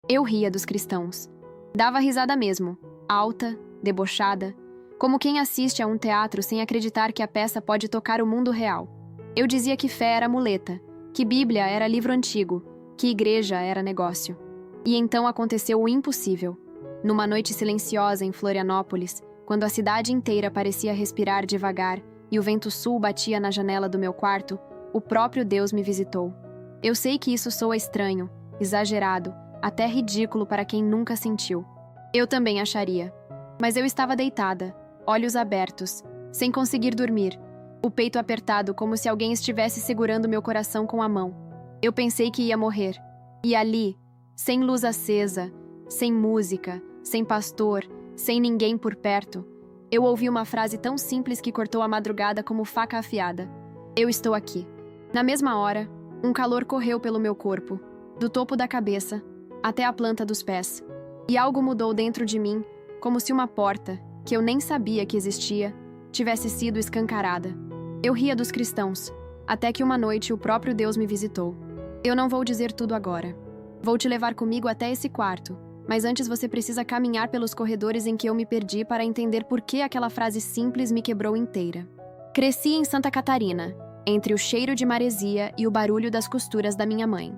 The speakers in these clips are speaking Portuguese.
Eu ria dos cristãos. Dava risada mesmo, alta, debochada, como quem assiste a um teatro sem acreditar que a peça pode tocar o mundo real. Eu dizia que fé era muleta, que Bíblia era livro antigo, que igreja era negócio. E então aconteceu o impossível. Numa noite silenciosa em Florianópolis, quando a cidade inteira parecia respirar devagar e o vento sul batia na janela do meu quarto, o próprio Deus me visitou. Eu sei que isso soa estranho, exagerado, até ridículo para quem nunca sentiu. Eu também acharia. Mas eu estava deitada, olhos abertos, sem conseguir dormir, o peito apertado como se alguém estivesse segurando meu coração com a mão. Eu pensei que ia morrer. E ali, sem luz acesa, sem música, sem pastor, sem ninguém por perto, eu ouvi uma frase tão simples que cortou a madrugada como faca afiada. Eu estou aqui. Na mesma hora, um calor correu pelo meu corpo, do topo da cabeça até a planta dos pés. E algo mudou dentro de mim, como se uma porta, que eu nem sabia que existia, tivesse sido escancarada. Eu ria dos cristãos, até que uma noite o próprio Deus me visitou. Eu não vou dizer tudo agora. Vou te levar comigo até esse quarto, mas antes você precisa caminhar pelos corredores em que eu me perdi para entender por que aquela frase simples me quebrou inteira. Cresci em Santa Catarina, entre o cheiro de maresia e o barulho das costuras da minha mãe.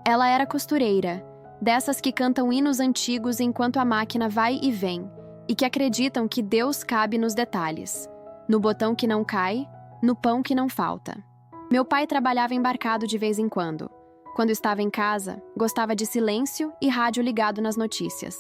Ela era costureira, dessas que cantam hinos antigos enquanto a máquina vai e vem, e que acreditam que Deus cabe nos detalhes, no botão que não cai, no pão que não falta. Meu pai trabalhava embarcado de vez em quando. Quando estava em casa, gostava de silêncio e rádio ligado nas notícias.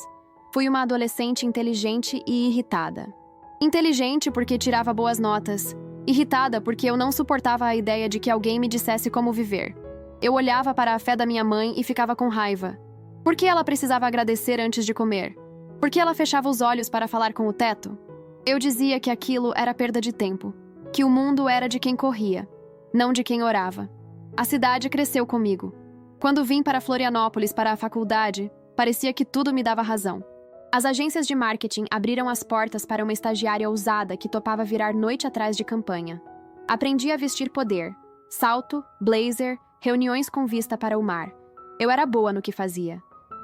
Fui uma adolescente inteligente e irritada. Inteligente porque tirava boas notas. Irritada porque eu não suportava a ideia de que alguém me dissesse como viver. Eu olhava para a fé da minha mãe e ficava com raiva. Por que ela precisava agradecer antes de comer? Por que ela fechava os olhos para falar com o teto? Eu dizia que aquilo era perda de tempo, que o mundo era de quem corria, não de quem orava. A cidade cresceu comigo. Quando vim para Florianópolis para a faculdade, parecia que tudo me dava razão. As agências de marketing abriram as portas para uma estagiária ousada que topava virar noite atrás de campanha. Aprendi a vestir poder, salto, blazer, reuniões com vista para o mar. Eu era boa no que fazia.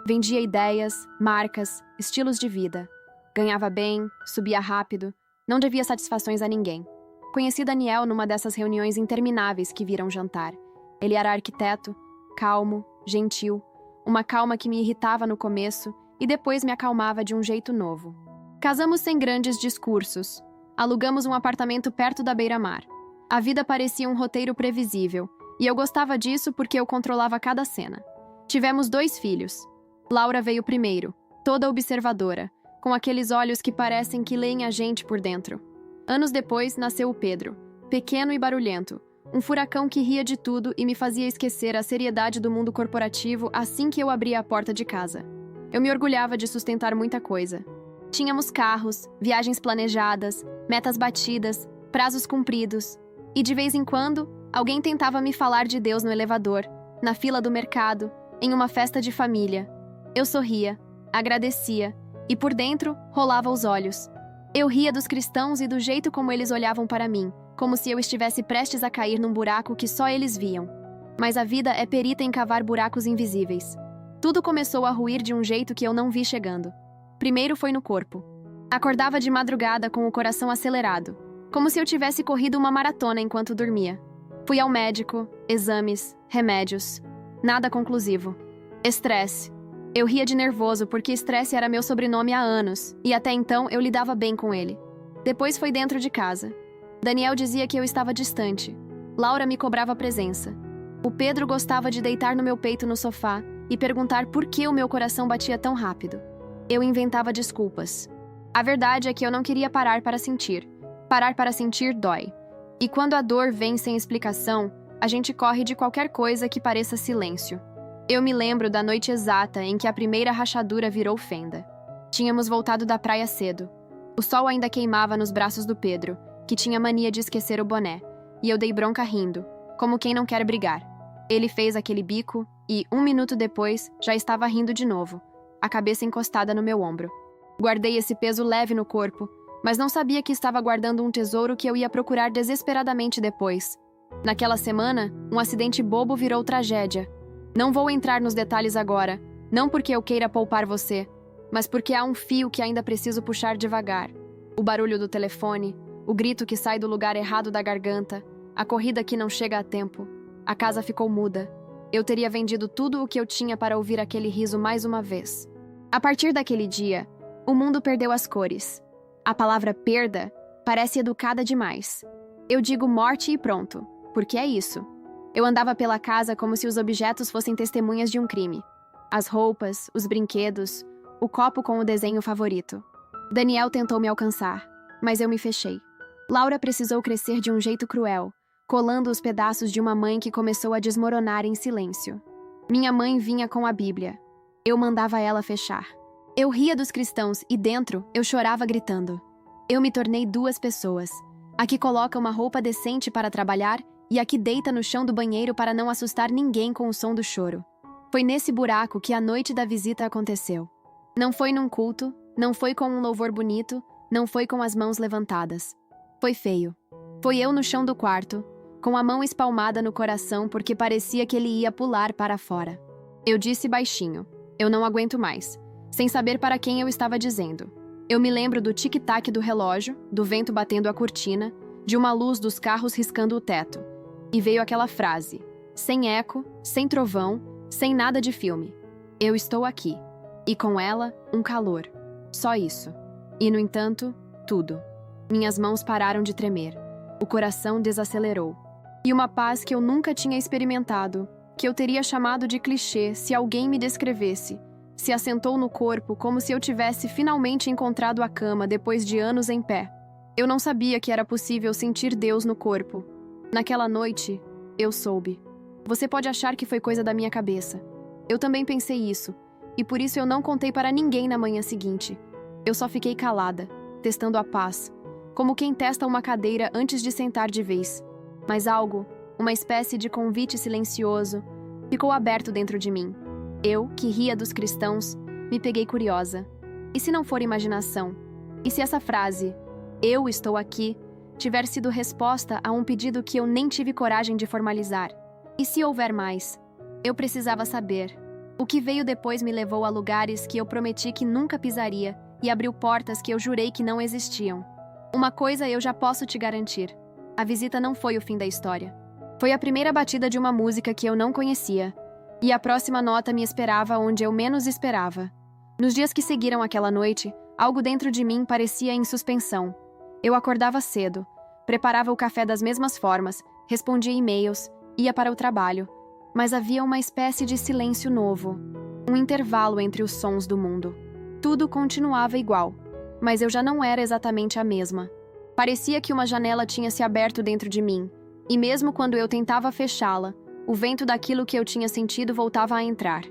Vendia ideias, marcas, estilos de vida. Ganhava bem, subia rápido, não devia satisfações a ninguém. Conheci Daniel numa dessas reuniões intermináveis que viram jantar. Ele era arquiteto, calmo, gentil, uma calma que me irritava no começo e depois me acalmava de um jeito novo. Casamos sem grandes discursos. Alugamos um apartamento perto da beira-mar. A vida parecia um roteiro previsível, e eu gostava disso porque eu controlava cada cena. Tivemos 2 filhos. Laura veio primeiro, toda observadora, com aqueles olhos que parecem que leem a gente por dentro. Anos depois, nasceu o Pedro, pequeno e barulhento, um furacão que ria de tudo e me fazia esquecer a seriedade do mundo corporativo assim que eu abria a porta de casa. Eu me orgulhava de sustentar muita coisa. Tínhamos carros, viagens planejadas, metas batidas, prazos cumpridos. E de vez em quando, alguém tentava me falar de Deus no elevador, na fila do mercado, em uma festa de família. Eu sorria, agradecia, e por dentro, rolava os olhos. Eu ria dos cristãos e do jeito como eles olhavam para mim, como se eu estivesse prestes a cair num buraco que só eles viam. Mas a vida é perita em cavar buracos invisíveis. Tudo começou a ruir de um jeito que eu não vi chegando. Primeiro foi no corpo. Acordava de madrugada com o coração acelerado, como se eu tivesse corrido uma maratona enquanto dormia. Fui ao médico, exames, remédios. Nada conclusivo. Estresse. Eu ria de nervoso porque estresse era meu sobrenome há anos, e até então eu lidava bem com ele. Depois foi dentro de casa. Daniel dizia que eu estava distante. Laura me cobrava presença. O Pedro gostava de deitar no meu peito no sofá e perguntar por que o meu coração batia tão rápido. Eu inventava desculpas. A verdade é que eu não queria parar para sentir. Parar para sentir dói. E quando a dor vem sem explicação, a gente corre de qualquer coisa que pareça silêncio. Eu me lembro da noite exata em que a primeira rachadura virou fenda. Tínhamos voltado da praia cedo. O sol ainda queimava nos braços do Pedro, que tinha mania de esquecer o boné, e eu dei bronca rindo, como quem não quer brigar. Ele fez aquele bico e, 1 minuto depois, já estava rindo de novo, a cabeça encostada no meu ombro. Guardei esse peso leve no corpo, mas não sabia que estava guardando um tesouro que eu ia procurar desesperadamente depois. Naquela semana, um acidente bobo virou tragédia. Não vou entrar nos detalhes agora, Não porque eu queira poupar você, mas porque há um fio que ainda preciso puxar devagar. O barulho do telefone, o grito que sai do lugar errado da garganta, a corrida que não chega a tempo. A casa ficou muda. Eu teria vendido tudo o que eu tinha para ouvir aquele riso mais uma vez. A partir daquele dia, o mundo perdeu as cores. A palavra perda parece educada demais. Eu digo morte e pronto, porque é isso. Eu andava pela casa como se os objetos fossem testemunhas de um crime. As roupas, os brinquedos, o copo com o desenho favorito. Daniel tentou me alcançar, mas eu me fechei. Laura precisou crescer de um jeito cruel, colando os pedaços de uma mãe que começou a desmoronar em silêncio. Minha mãe vinha com a Bíblia. Eu mandava ela fechar. Eu ria dos cristãos e dentro eu chorava gritando. Eu me tornei duas pessoas. A que coloca uma roupa decente para trabalhar e a que deita no chão do banheiro para não assustar ninguém com o som do choro. Foi nesse buraco que a noite da visita aconteceu. Não foi num culto, não foi com um louvor bonito, não foi com as mãos levantadas. Foi feio. Foi eu no chão do quarto, com a mão espalmada no coração porque parecia que ele ia pular para fora. Eu disse baixinho, eu não aguento mais, sem saber para quem eu estava dizendo. Eu me lembro do tic-tac do relógio, do vento batendo a cortina, de uma luz dos carros riscando o teto. E veio aquela frase, sem eco, sem trovão, sem nada de filme. Eu estou aqui. E com ela, um calor. Só isso. E, no entanto, tudo. Minhas mãos pararam de tremer. O coração desacelerou. E uma paz que eu nunca tinha experimentado, que eu teria chamado de clichê se alguém me descrevesse, se assentou no corpo como se eu tivesse finalmente encontrado a cama depois de anos em pé. Eu não sabia que era possível sentir Deus no corpo. Naquela noite, eu soube. Você pode achar que foi coisa da minha cabeça. Eu também pensei isso, e por isso eu não contei para ninguém na manhã seguinte. Eu só fiquei calada, testando a paz, como quem testa uma cadeira antes de sentar de vez. Mas algo, uma espécie de convite silencioso, ficou aberto dentro de mim. Eu, que ria dos cristãos, me peguei curiosa. E se não for imaginação? E se essa frase, "Eu estou aqui", tiver sido resposta a um pedido que eu nem tive coragem de formalizar? E se houver mais? Eu precisava saber. O que veio depois me levou a lugares que eu prometi que nunca pisaria e abriu portas que eu jurei que não existiam. Uma coisa eu já posso te garantir. A visita não foi o fim da história. Foi a primeira batida de uma música que eu não conhecia, e a próxima nota me esperava onde eu menos esperava. Nos dias que seguiram aquela noite, algo dentro de mim parecia em suspensão. Eu acordava cedo, preparava o café das mesmas formas, respondia e-mails, ia para o trabalho, mas havia uma espécie de silêncio novo, um intervalo entre os sons do mundo. Tudo continuava igual, mas eu já não era exatamente a mesma. Parecia que uma janela tinha se aberto dentro de mim, e mesmo quando eu tentava fechá-la, o vento daquilo que eu tinha sentido voltava a entrar.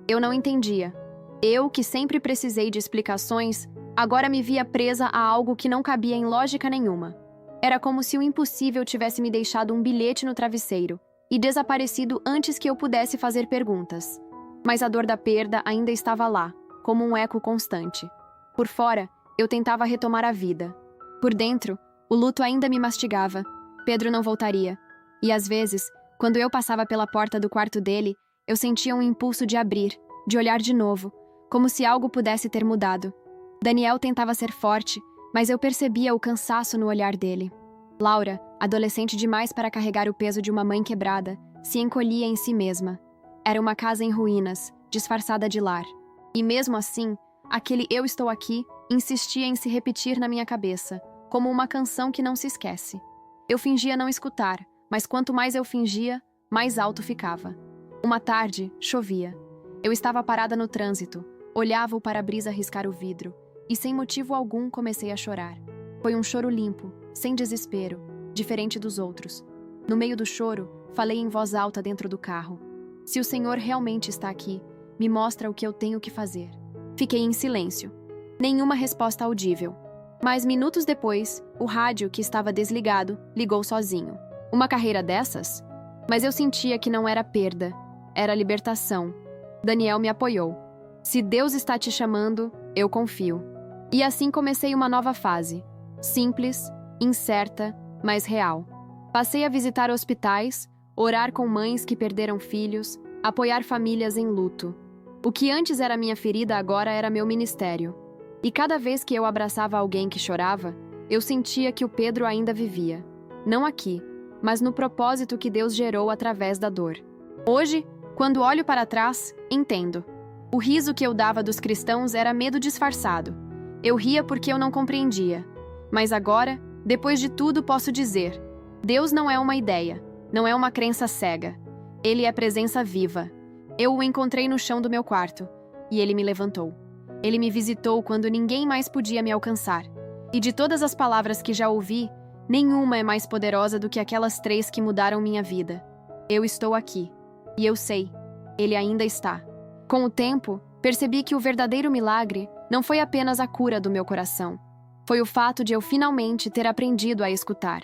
Eu não entendia. Eu, que sempre precisei de explicações, agora me via presa a algo que não cabia em lógica nenhuma. Era como se o impossível tivesse me deixado um bilhete no travesseiro e desaparecido antes que eu pudesse fazer perguntas. Mas a dor da perda ainda estava lá, como um eco constante. Por fora, eu tentava retomar a vida. Por dentro, o luto ainda me mastigava. Pedro não voltaria. E às vezes, quando eu passava pela porta do quarto dele, eu sentia um impulso de abrir, de olhar de novo, como se algo pudesse ter mudado. Daniel tentava ser forte, mas eu percebia o cansaço no olhar dele. Laura, adolescente demais para carregar o peso de uma mãe quebrada, se encolhia em si mesma. Era uma casa em ruínas, disfarçada de lar. E mesmo assim, aquele "eu estou aqui" insistia em se repetir na minha cabeça, como uma canção que não se esquece. Eu fingia não escutar, mas quanto mais eu fingia, mais alto ficava. Uma tarde, chovia. Eu estava parada no trânsito, olhava o para-brisa riscar o vidro, e sem motivo algum comecei a chorar. Foi um choro limpo, sem desespero, diferente dos outros. No meio do choro, falei em voz alta dentro do carro. Se o Senhor realmente está aqui, me mostra o que eu tenho que fazer. Fiquei em silêncio. Nenhuma resposta audível. Mas minutos depois, o rádio, que estava desligado, ligou sozinho. Uma carreira dessas? Mas eu sentia que não era perda, era libertação. Daniel me apoiou. Se Deus está te chamando, eu confio. E assim comecei uma nova fase. Simples, incerta, mas real. Passei a visitar hospitais, orar com mães que perderam filhos, apoiar famílias em luto. O que antes era minha ferida agora era meu ministério. E cada vez que eu abraçava alguém que chorava, eu sentia que o Pedro ainda vivia. Não aqui, mas no propósito que Deus gerou através da dor. Hoje, quando olho para trás, entendo. O riso que eu dava dos cristãos era medo disfarçado. Eu ria porque eu não compreendia. Mas agora, depois de tudo, posso dizer: Deus não é uma ideia, não é uma crença cega. Ele é presença viva. Eu o encontrei no chão do meu quarto, e ele me levantou. Ele me visitou quando ninguém mais podia me alcançar. E de todas as palavras que já ouvi, nenhuma é mais poderosa do que aquelas 3 que mudaram minha vida. Eu estou aqui. E eu sei, ele ainda está. Com o tempo, percebi que o verdadeiro milagre não foi apenas a cura do meu coração. Foi o fato de eu finalmente ter aprendido a escutar.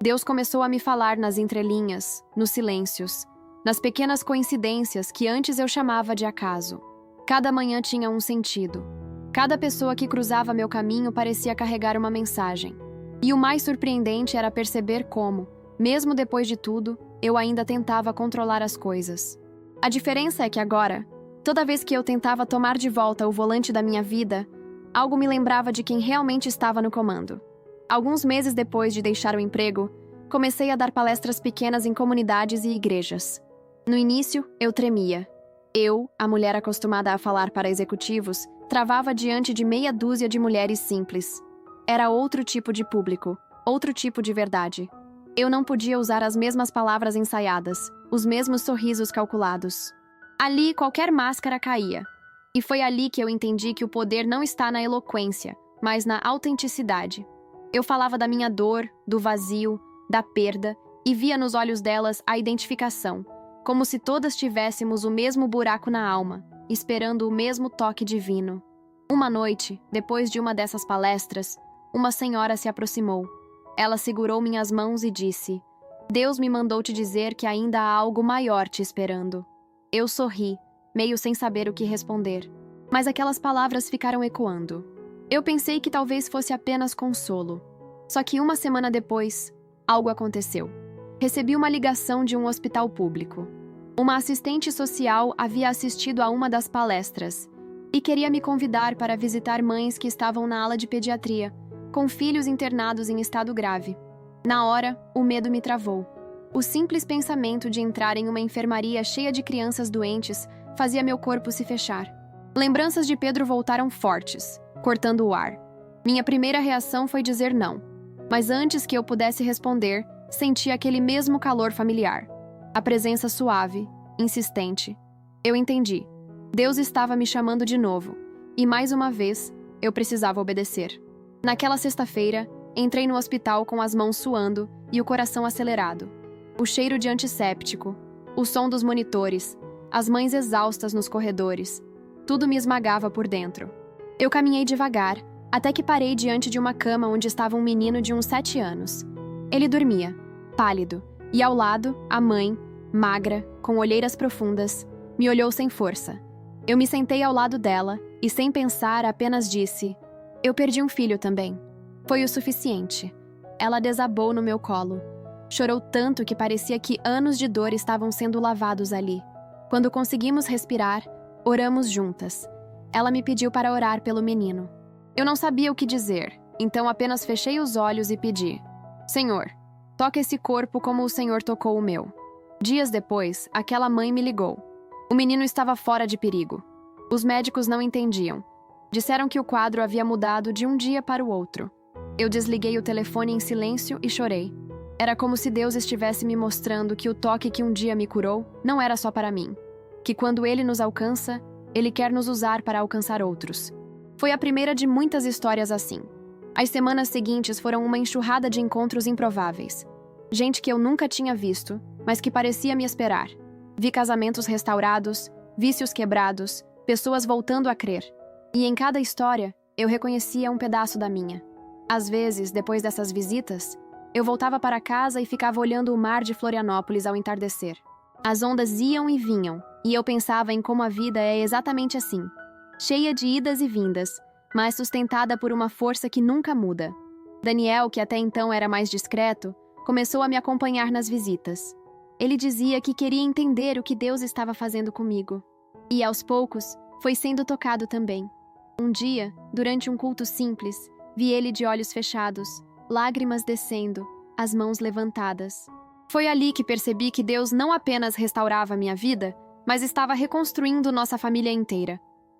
Deus começou a me falar nas entrelinhas, nos silêncios, nas pequenas coincidências que antes eu chamava de acaso. Cada manhã tinha um sentido. Cada pessoa que cruzava meu caminho parecia carregar uma mensagem. E o mais surpreendente era perceber como, mesmo depois de tudo, eu ainda tentava controlar as coisas. A diferença é que agora, toda vez que eu tentava tomar de volta o volante da minha vida, algo me lembrava de quem realmente estava no comando. Alguns meses depois de deixar o emprego, comecei a dar palestras pequenas em comunidades e igrejas. No início, eu tremia. Eu, a mulher acostumada a falar para executivos, travava diante de meia dúzia de mulheres simples. Era outro tipo de público, outro tipo de verdade. Eu não podia usar as mesmas palavras ensaiadas, os mesmos sorrisos calculados. Ali, qualquer máscara caía. E foi ali que eu entendi que o poder não está na eloquência, mas na autenticidade. Eu falava da minha dor, do vazio, da perda, e via nos olhos delas a identificação, como se todas tivéssemos o mesmo buraco na alma, esperando o mesmo toque divino. Uma noite, depois de uma dessas palestras, uma senhora se aproximou. Ela segurou minhas mãos e disse: Deus me mandou te dizer que ainda há algo maior te esperando. Eu sorri, meio sem saber o que responder. Mas aquelas palavras ficaram ecoando. Eu pensei que talvez fosse apenas consolo. Só que uma semana depois, algo aconteceu. Recebi uma ligação de um hospital público. Uma assistente social havia assistido a uma das palestras e queria me convidar para visitar mães que estavam na ala de pediatria, com filhos internados em estado grave. Na hora, o medo me travou. O simples pensamento de entrar em uma enfermaria cheia de crianças doentes fazia meu corpo se fechar. Lembranças de Pedro voltaram fortes, cortando o ar. Minha primeira reação foi dizer não. Mas antes que eu pudesse responder, senti aquele mesmo calor familiar. A presença suave, insistente. Eu entendi. Deus estava me chamando de novo. E mais uma vez, eu precisava obedecer. Naquela sexta-feira, entrei no hospital com as mãos suando e o coração acelerado. O cheiro de antisséptico, o som dos monitores, as mães exaustas nos corredores. Tudo me esmagava por dentro. Eu caminhei devagar, até que parei diante de uma cama onde estava um menino de uns 7 anos. Ele dormia, pálido, e ao lado, a mãe, magra, com olheiras profundas, me olhou sem força. Eu me sentei ao lado dela e, sem pensar, apenas disse: Eu perdi um filho também. Foi o suficiente. Ela desabou no meu colo. Chorou tanto que parecia que anos de dor estavam sendo lavados ali. Quando conseguimos respirar, oramos juntas. Ela me pediu para orar pelo menino. Eu não sabia o que dizer, então apenas fechei os olhos e pedi: Senhor, toca esse corpo como o Senhor tocou o meu. Dias depois, aquela mãe me ligou. O menino estava fora de perigo. Os médicos não entendiam. Disseram que o quadro havia mudado de um dia para o outro. Eu desliguei o telefone em silêncio e chorei. Era como se Deus estivesse me mostrando que o toque que um dia me curou não era só para mim. Que quando Ele nos alcança, Ele quer nos usar para alcançar outros. Foi a primeira de muitas histórias assim. As semanas seguintes foram uma enxurrada de encontros improváveis. Gente que eu nunca tinha visto, mas que parecia me esperar. Vi casamentos restaurados, vícios quebrados, pessoas voltando a crer. E em cada história, eu reconhecia um pedaço da minha. Às vezes, depois dessas visitas, eu voltava para casa e ficava olhando o mar de Florianópolis ao entardecer. As ondas iam e vinham, e eu pensava em como a vida é exatamente assim. Cheia de idas e vindas, mas sustentada por uma força que nunca muda. Daniel, que até então era mais discreto, começou a me acompanhar nas visitas. Ele dizia que queria entender o que Deus estava fazendo comigo. E aos poucos, foi sendo tocado também. Um dia, durante um culto simples, vi ele de olhos fechados, lágrimas descendo, as mãos levantadas. Foi ali que percebi que Deus não apenas restaurava minha vida, mas estava reconstruindo nossa família inteira.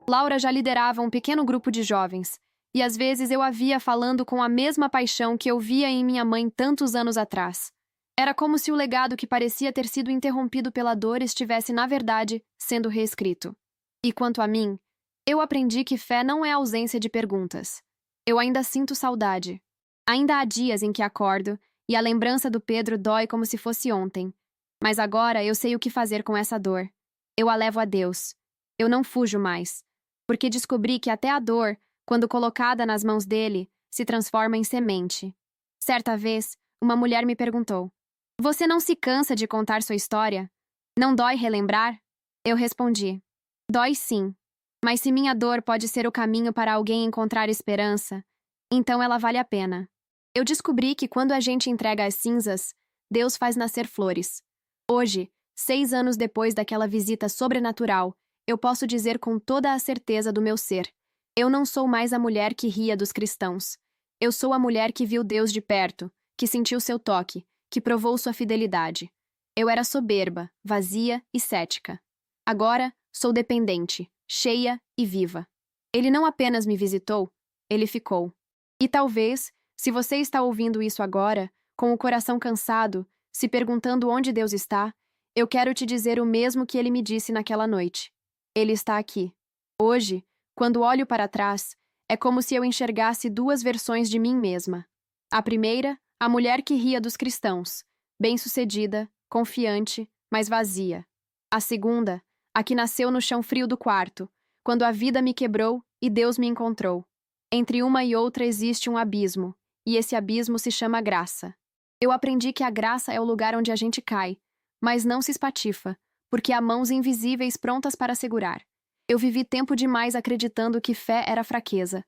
Laura já liderava um pequeno grupo de jovens, e às vezes eu a via falando com a mesma paixão que eu via em minha mãe tantos anos atrás. Era como se o legado que parecia ter sido interrompido pela dor estivesse, na verdade, sendo reescrito. E quanto a mim, eu aprendi que fé não é ausência de perguntas. Eu ainda sinto saudade. Ainda há dias em que acordo e a lembrança do Pedro dói como se fosse ontem. Mas agora eu sei o que fazer com essa dor. Eu a levo a Deus. Eu não fujo mais. Porque descobri que até a dor, quando colocada nas mãos dele, se transforma em semente. Certa vez, uma mulher me perguntou: "Você não se cansa de contar sua história? Não dói relembrar?" Eu respondi: "Dói sim. Mas se minha dor pode ser o caminho para alguém encontrar esperança, então ela vale a pena." Eu descobri que quando a gente entrega as cinzas, Deus faz nascer flores. Hoje, 6 anos depois daquela visita sobrenatural, eu posso dizer com toda a certeza do meu ser: eu não sou mais a mulher que ria dos cristãos. Eu sou a mulher que viu Deus de perto, que sentiu seu toque, que provou sua fidelidade. Eu era soberba, vazia e cética. Agora, sou dependente, cheia e viva. Ele não apenas me visitou, ele ficou. E talvez, se você está ouvindo isso agora, com o coração cansado, se perguntando onde Deus está, eu quero te dizer o mesmo que ele me disse naquela noite. Ele está aqui. Hoje, quando olho para trás, é como se eu enxergasse duas versões de mim mesma. A primeira, a mulher que ria dos cristãos, bem-sucedida, confiante, mas vazia. A segunda, a que nasceu no chão frio do quarto, quando a vida me quebrou e Deus me encontrou. Entre uma e outra existe um abismo, e esse abismo se chama graça. Eu aprendi que a graça é o lugar onde a gente cai, mas não se espatifa, porque há mãos invisíveis prontas para segurar. Eu vivi tempo demais acreditando que fé era fraqueza.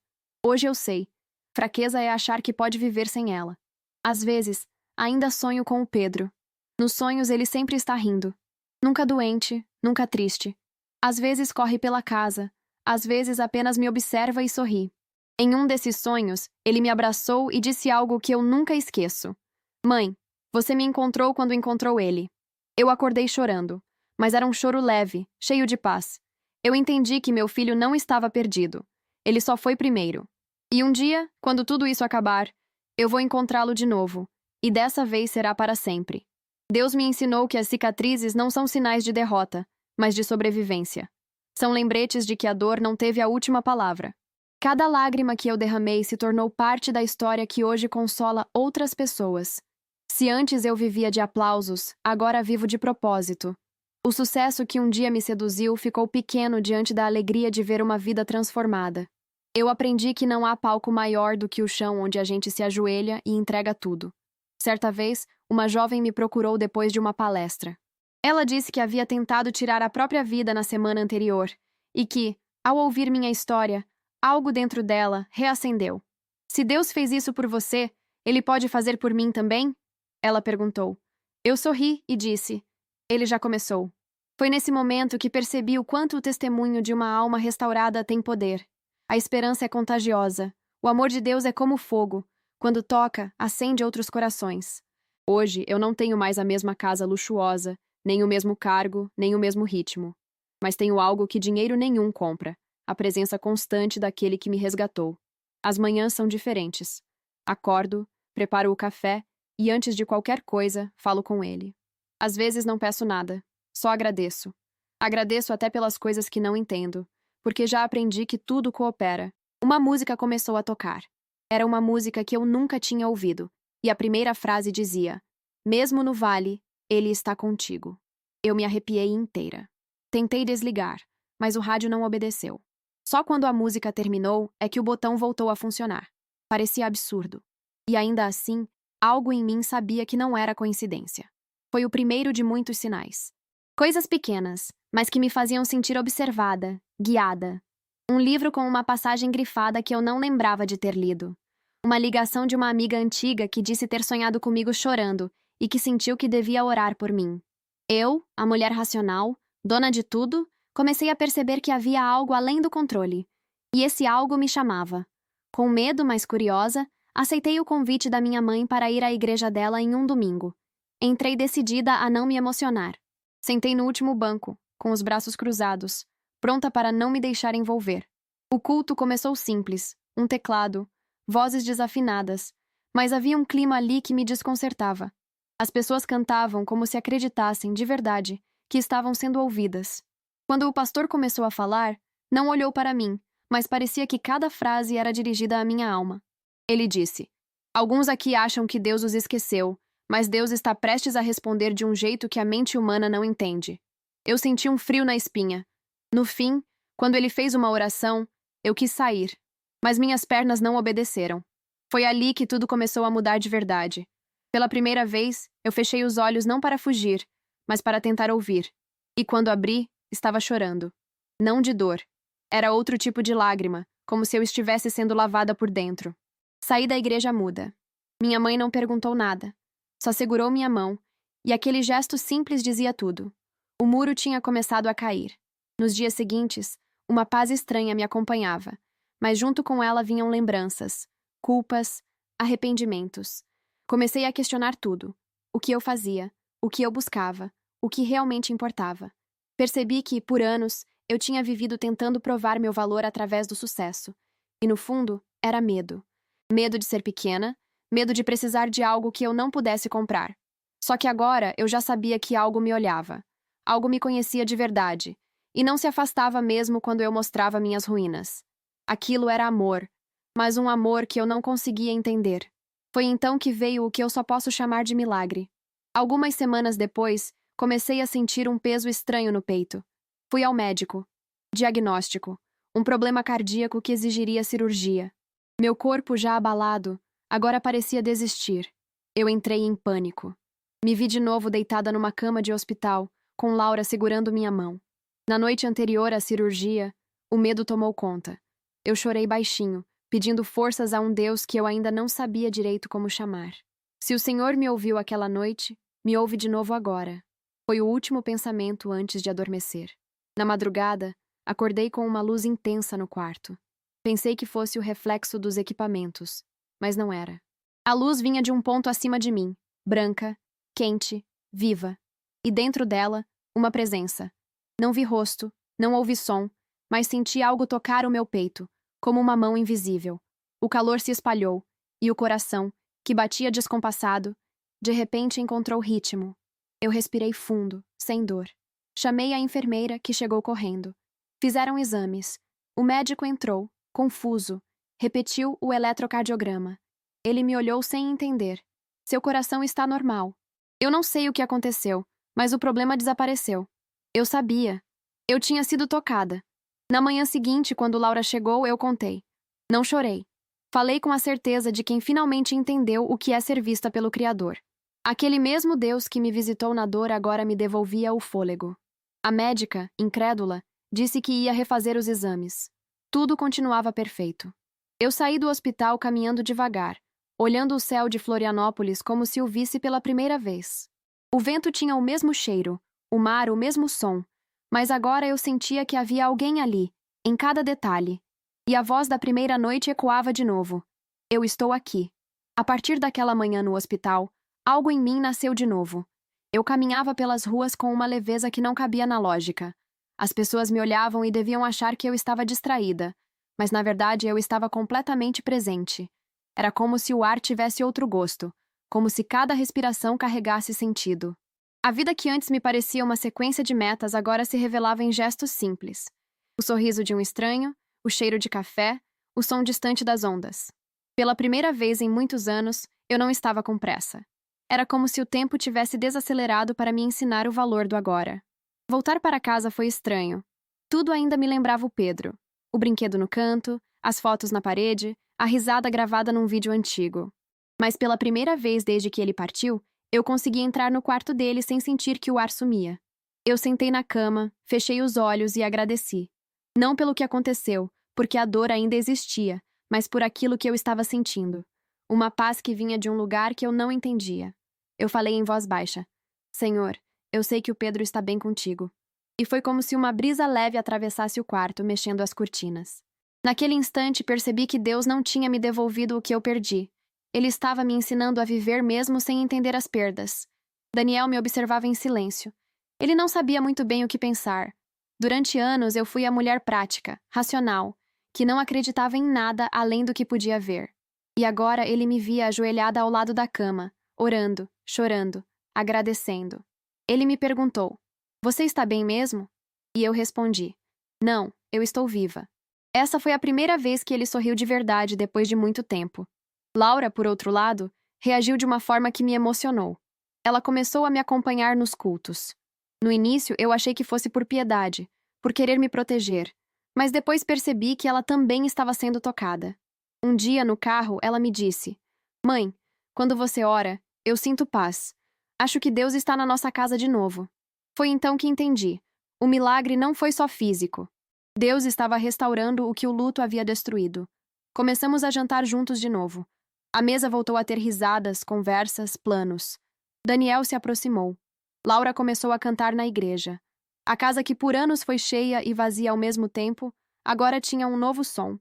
Hoje eu sei. Fraqueza é achar que pode viver sem ela. Às vezes, ainda sonho com o Pedro. Nos sonhos ele sempre está rindo. Nunca doente, nunca triste. Às vezes corre pela casa, às vezes apenas me observa e sorri. Em um desses sonhos, ele me abraçou e disse algo que eu nunca esqueço. "Mãe, você me encontrou quando encontrou ele." Eu acordei chorando, mas era um choro leve, cheio de paz. Eu entendi que meu filho não estava perdido. Ele só foi primeiro. E um dia, quando tudo isso acabar, eu vou encontrá-lo de novo, e dessa vez será para sempre. Deus me ensinou que as cicatrizes não são sinais de derrota, mas de sobrevivência. São lembretes de que a dor não teve a última palavra. Cada lágrima que eu derramei se tornou parte da história que hoje consola outras pessoas. Se antes eu vivia de aplausos, agora vivo de propósito. O sucesso que um dia me seduziu ficou pequeno diante da alegria de ver uma vida transformada. Eu aprendi que não há palco maior do que o chão onde a gente se ajoelha e entrega tudo. Certa vez, uma jovem me procurou depois de uma palestra. Ela disse que havia tentado tirar a própria vida na semana anterior e que, ao ouvir minha história, algo dentro dela reacendeu. "Se Deus fez isso por você, Ele pode fazer por mim também?" Ela perguntou. Eu sorri e disse: "Ele já começou." Foi nesse momento que percebi o quanto o testemunho de uma alma restaurada tem poder. A esperança é contagiosa. O amor de Deus é como fogo. Quando toca, acende outros corações. Hoje, eu não tenho mais a mesma casa luxuosa, nem o mesmo cargo, nem o mesmo ritmo. Mas tenho algo que dinheiro nenhum compra: a presença constante daquele que me resgatou. As manhãs são diferentes. Acordo, preparo o café e, antes de qualquer coisa, falo com ele. Às vezes não peço nada, só agradeço. Agradeço até pelas coisas que não entendo, porque já aprendi que tudo coopera. Uma música começou a tocar. Era uma música que eu nunca tinha ouvido, e a primeira frase dizia: "Mesmo no vale, ele está contigo." Eu me arrepiei inteira. Tentei desligar, mas o rádio não obedeceu. Só quando a música terminou é que o botão voltou a funcionar. Parecia absurdo. E ainda assim, algo em mim sabia que não era coincidência. Foi o primeiro de muitos sinais. Coisas pequenas, mas que me faziam sentir observada, guiada. Um livro com uma passagem grifada que eu não lembrava de ter lido. Uma ligação de uma amiga antiga que disse ter sonhado comigo chorando e que sentiu que devia orar por mim. Eu, a mulher racional, dona de tudo, comecei a perceber que havia algo além do controle. E esse algo me chamava. Com medo, mas curiosa, aceitei o convite da minha mãe para ir à igreja dela em um domingo. Entrei decidida a não me emocionar. Sentei no último banco, com os braços cruzados, pronta para não me deixar envolver. O culto começou simples, um teclado, vozes desafinadas, mas havia um clima ali que me desconcertava. As pessoas cantavam como se acreditassem, de verdade, que estavam sendo ouvidas. Quando o pastor começou a falar, não olhou para mim, mas parecia que cada frase era dirigida à minha alma. Ele disse: "Alguns aqui acham que Deus os esqueceu, mas Deus está prestes a responder de um jeito que a mente humana não entende." Eu senti um frio na espinha. No fim, quando ele fez uma oração, eu quis sair, mas minhas pernas não obedeceram. Foi ali que tudo começou a mudar de verdade. Pela primeira vez, eu fechei os olhos não para fugir, mas para tentar ouvir. E quando abri, estava chorando. Não de dor. Era outro tipo de lágrima, como se eu estivesse sendo lavada por dentro. Saí da igreja muda. Minha mãe não perguntou nada. Só segurou minha mão, e aquele gesto simples dizia tudo. O muro tinha começado a cair. Nos dias seguintes, uma paz estranha me acompanhava, mas junto com ela vinham lembranças, culpas, arrependimentos. Comecei a questionar tudo. O que eu fazia, o que eu buscava, o que realmente importava. Percebi que, por anos, eu tinha vivido tentando provar meu valor através do sucesso. E, no fundo, era medo. Medo de ser pequena, medo de precisar de algo que eu não pudesse comprar. Só que agora eu já sabia que algo me olhava. Algo me conhecia de verdade. E não se afastava mesmo quando eu mostrava minhas ruínas. Aquilo era amor, mas um amor que eu não conseguia entender. Foi então que veio o que eu só posso chamar de milagre. Algumas semanas depois, comecei a sentir um peso estranho no peito. Fui ao médico. Diagnóstico: um problema cardíaco que exigiria cirurgia. Meu corpo já abalado, agora parecia desistir. Eu entrei em pânico. Me vi de novo deitada numa cama de hospital, com Laura segurando minha mão. Na noite anterior à cirurgia, o medo tomou conta. Eu chorei baixinho, pedindo forças a um Deus que eu ainda não sabia direito como chamar. Se o Senhor me ouviu aquela noite, me ouve de novo agora. Foi o último pensamento antes de adormecer. Na madrugada, acordei com uma luz intensa no quarto. Pensei que fosse o reflexo dos equipamentos, mas não era. A luz vinha de um ponto acima de mim, branca, quente, viva. E dentro dela, uma presença. Não vi rosto, não ouvi som, mas senti algo tocar o meu peito, como uma mão invisível. O calor se espalhou, e o coração, que batia descompassado, de repente encontrou ritmo. Eu respirei fundo, sem dor. Chamei a enfermeira, que chegou correndo. Fizeram exames. O médico entrou, confuso. Repetiu o eletrocardiograma. Ele me olhou sem entender. Seu coração está normal. Eu não sei o que aconteceu, mas o problema desapareceu. Eu sabia. Eu tinha sido tocada. Na manhã seguinte, quando Laura chegou, eu contei. Não chorei. Falei com a certeza de quem finalmente entendeu o que é ser vista pelo Criador. Aquele mesmo Deus que me visitou na dor agora me devolvia o fôlego. A médica, incrédula, disse que ia refazer os exames. Tudo continuava perfeito. Eu saí do hospital caminhando devagar, olhando o céu de Florianópolis como se o visse pela primeira vez. O vento tinha o mesmo cheiro, o mar o mesmo som, mas agora eu sentia que havia alguém ali, em cada detalhe. E a voz da primeira noite ecoava de novo. Eu estou aqui. A partir daquela manhã no hospital, algo em mim nasceu de novo. Eu caminhava pelas ruas com uma leveza que não cabia na lógica. As pessoas me olhavam e deviam achar que eu estava distraída, mas na verdade eu estava completamente presente. Era como se o ar tivesse outro gosto, como se cada respiração carregasse sentido. A vida que antes me parecia uma sequência de metas agora se revelava em gestos simples. O sorriso de um estranho, o cheiro de café, o som distante das ondas. Pela primeira vez em muitos anos, eu não estava com pressa. Era como se o tempo tivesse desacelerado para me ensinar o valor do agora. Voltar para casa foi estranho. Tudo ainda me lembrava o Pedro. O brinquedo no canto, as fotos na parede, a risada gravada num vídeo antigo. Mas pela primeira vez desde que ele partiu, eu consegui entrar no quarto dele sem sentir que o ar sumia. Eu sentei na cama, fechei os olhos e agradeci. Não pelo que aconteceu, porque a dor ainda existia, mas por aquilo que eu estava sentindo. Uma paz que vinha de um lugar que eu não entendia. Eu falei em voz baixa: Senhor, eu sei que o Pedro está bem contigo. e foi como se uma brisa leve atravessasse o quarto, mexendo as cortinas. Naquele instante, percebi que Deus não tinha me devolvido o que eu perdi. Ele estava me ensinando a viver mesmo sem entender as perdas. Daniel me observava em silêncio. Ele não sabia muito bem o que pensar. Durante anos, eu fui a mulher prática, racional, que não acreditava em nada além do que podia ver. E agora ele me via ajoelhada ao lado da cama, orando, chorando, agradecendo. Ele me perguntou: "Você está bem mesmo?" E eu respondi: "Não, eu estou viva." Essa foi a primeira vez que ele sorriu de verdade depois de muito tempo. Laura, por outro lado, reagiu de uma forma que me emocionou. Ela começou a me acompanhar nos cultos. No início, eu achei que fosse por piedade, por querer me proteger, mas depois percebi que ela também estava sendo tocada. Um dia, no carro, ela me disse: "Mãe, quando você ora, eu sinto paz. Acho que Deus está na nossa casa de novo." Foi então que entendi. O milagre não foi só físico. Deus estava restaurando o que o luto havia destruído. Começamos a jantar juntos de novo. A mesa voltou a ter risadas, conversas, planos. Daniel se aproximou. Laura começou a cantar na igreja. A casa que por anos foi cheia e vazia ao mesmo tempo, agora tinha um novo som,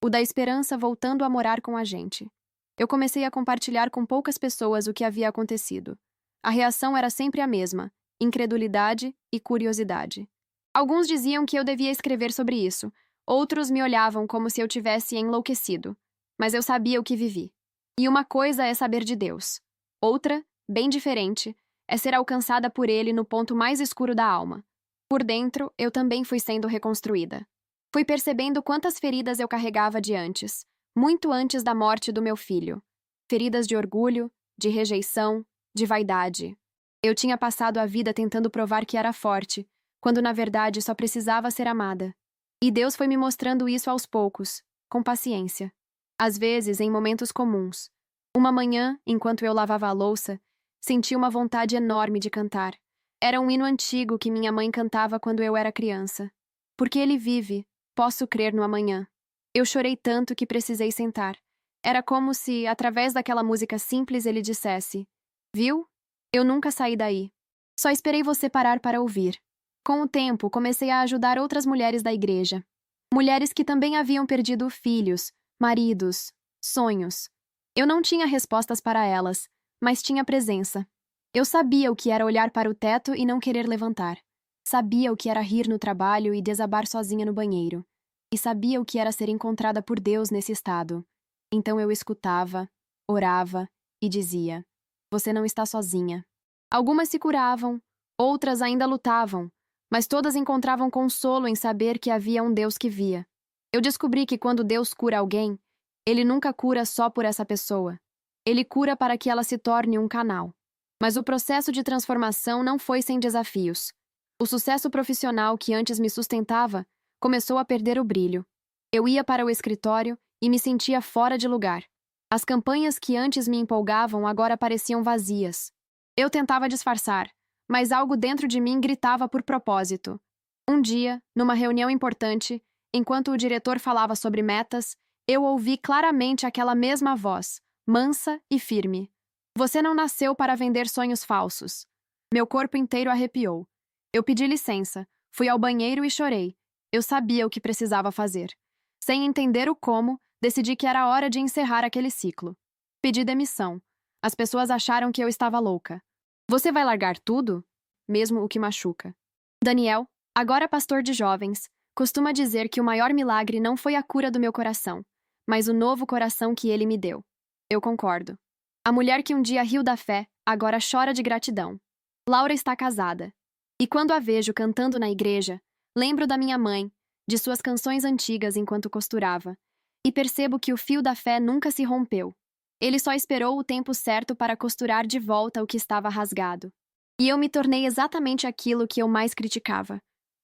o da esperança voltando a morar com a gente. Eu comecei a compartilhar com poucas pessoas o que havia acontecido. A reação era sempre a mesma: incredulidade e curiosidade. Alguns diziam que eu devia escrever sobre isso, outros me olhavam como se eu tivesse enlouquecido. Mas eu sabia o que vivi. E uma coisa é saber de Deus. Outra, bem diferente, é ser alcançada por Ele no ponto mais escuro da alma. Por dentro, eu também fui sendo reconstruída. Fui percebendo quantas feridas eu carregava de antes, muito antes da morte do meu filho. Feridas de orgulho, de rejeição, de vaidade. Eu tinha passado a vida tentando provar que era forte, quando na verdade só precisava ser amada. E Deus foi me mostrando isso aos poucos, com paciência. Às vezes, em momentos comuns. Uma manhã, enquanto eu lavava a louça, senti uma vontade enorme de cantar. Era um hino antigo que minha mãe cantava quando eu era criança. Porque ele vive, posso crer no amanhã. Eu chorei tanto que precisei sentar. Era como se, através daquela música simples, ele dissesse: "Viu? Eu nunca saí daí. Só esperei você parar para ouvir." Com o tempo, comecei a ajudar outras mulheres da igreja. Mulheres que também haviam perdido filhos, maridos, sonhos. Eu não tinha respostas para elas, mas tinha presença. Eu sabia o que era olhar para o teto e não querer levantar. Sabia o que era rir no trabalho e desabar sozinha no banheiro. E sabia o que era ser encontrada por Deus nesse estado. Então eu escutava, orava e dizia: "Você não está sozinha." Algumas se curavam, outras ainda lutavam, mas todas encontravam consolo em saber que havia um Deus que via. Eu descobri que quando Deus cura alguém, Ele nunca cura só por essa pessoa. Ele cura para que ela se torne um canal. Mas o processo de transformação não foi sem desafios. O sucesso profissional que antes me sustentava começou a perder o brilho. Eu ia para o escritório e me sentia fora de lugar. As campanhas que antes me empolgavam agora pareciam vazias. Eu tentava disfarçar, mas algo dentro de mim gritava por propósito. Um dia, numa reunião importante, enquanto o diretor falava sobre metas, eu ouvi claramente aquela mesma voz, mansa e firme: "Você não nasceu para vender sonhos falsos." Meu corpo inteiro arrepiou. Eu pedi licença, fui ao banheiro e chorei. Eu sabia o que precisava fazer. Sem entender o como, decidi que era hora de encerrar aquele ciclo. Pedi demissão. As pessoas acharam que eu estava louca. "Você vai largar tudo?" Mesmo o que machuca. Daniel, agora pastor de jovens, costuma dizer que o maior milagre não foi a cura do meu coração, mas o novo coração que ele me deu. Eu concordo. A mulher que um dia riu da fé, agora chora de gratidão. Laura está casada. E quando a vejo cantando na igreja, lembro da minha mãe, de suas canções antigas enquanto costurava, e percebo que o fio da fé nunca se rompeu. Ele só esperou o tempo certo para costurar de volta o que estava rasgado. E eu me tornei exatamente aquilo que eu mais criticava.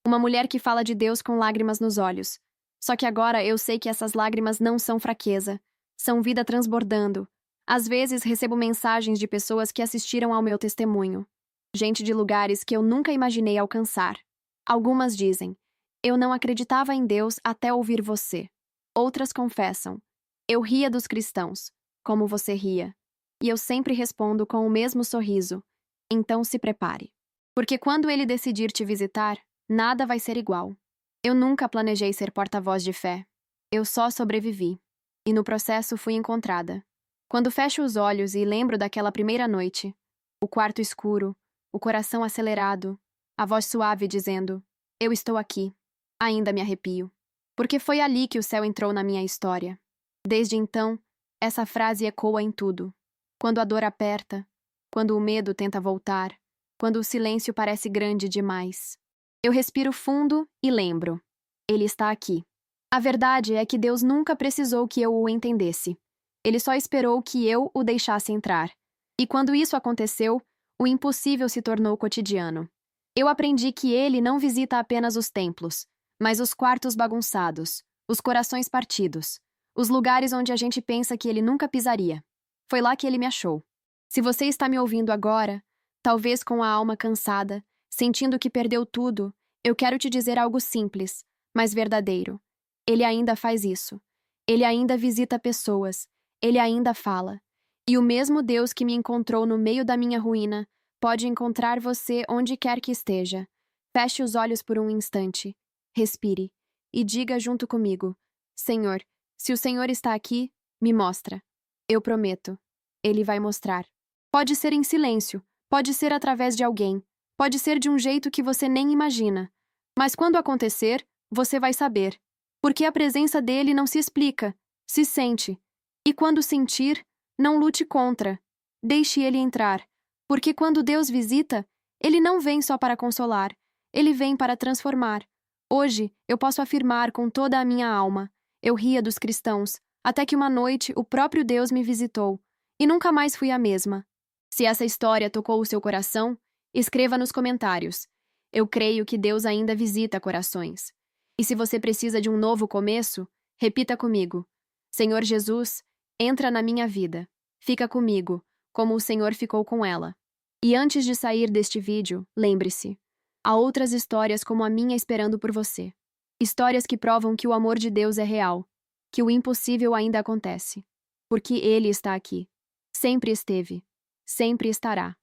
Uma mulher que fala de Deus com lágrimas nos olhos. Só que agora eu sei que essas lágrimas não são fraqueza. São vida transbordando. Às vezes recebo mensagens de pessoas que assistiram ao meu testemunho. Gente de lugares que eu nunca imaginei alcançar. Algumas dizem: "Eu não acreditava em Deus até ouvir você." Outras confessam: "Eu ria dos cristãos, como você ria." E eu sempre respondo com o mesmo sorriso: "Então se prepare. Porque quando ele decidir te visitar, Nada vai ser igual. Eu nunca planejei ser porta-voz de fé. Eu só sobrevivi. E no processo fui encontrada. Quando fecho os olhos e lembro daquela primeira noite, o quarto escuro, o coração acelerado, a voz suave dizendo: "Eu estou aqui", ainda me arrepio. Porque foi ali que o céu entrou na minha história. Desde então, essa frase ecoa em tudo. Quando a dor aperta, quando o medo tenta voltar, quando o silêncio parece grande demais. Eu respiro fundo e lembro: Ele está aqui. A verdade é que Deus nunca precisou que eu o entendesse. Ele só esperou que eu o deixasse entrar. E quando isso aconteceu, o impossível se tornou cotidiano. Eu aprendi que Ele não visita apenas os templos, mas os quartos bagunçados, os corações partidos, os lugares onde a gente pensa que Ele nunca pisaria. Foi lá que Ele me achou. Se você está me ouvindo agora, talvez com a alma cansada, sentindo que perdeu tudo, eu quero te dizer algo simples, mas verdadeiro. Ele ainda faz isso. Ele ainda visita pessoas. Ele ainda fala. E o mesmo Deus que me encontrou no meio da minha ruína pode encontrar você onde quer que esteja. Feche os olhos por um instante. Respire. E diga junto comigo: Senhor, se o Senhor está aqui, me mostra. Eu prometo. Ele vai mostrar. Pode ser em silêncio, pode ser através de alguém, pode ser de um jeito que você nem imagina. Mas quando acontecer, você vai saber. Porque a presença dele não se explica, se sente. E quando sentir, não lute contra. Deixe ele entrar. Porque quando Deus visita, ele não vem só para consolar, ele vem para transformar. Hoje, eu posso afirmar com toda a minha alma: eu ria dos cristãos, até que uma noite o próprio Deus me visitou, e nunca mais fui a mesma. Se essa história tocou o seu coração, escreva nos comentários. Eu creio que Deus ainda visita corações. E se você precisa de um novo começo, repita comigo: Senhor Jesus, entra na minha vida. Fica comigo, como o Senhor ficou com ela. E antes de sair deste vídeo, lembre-se: há outras histórias como a minha esperando por você. Histórias que provam que o amor de Deus é real, que o impossível ainda acontece. Porque Ele está aqui. Sempre esteve. Sempre estará.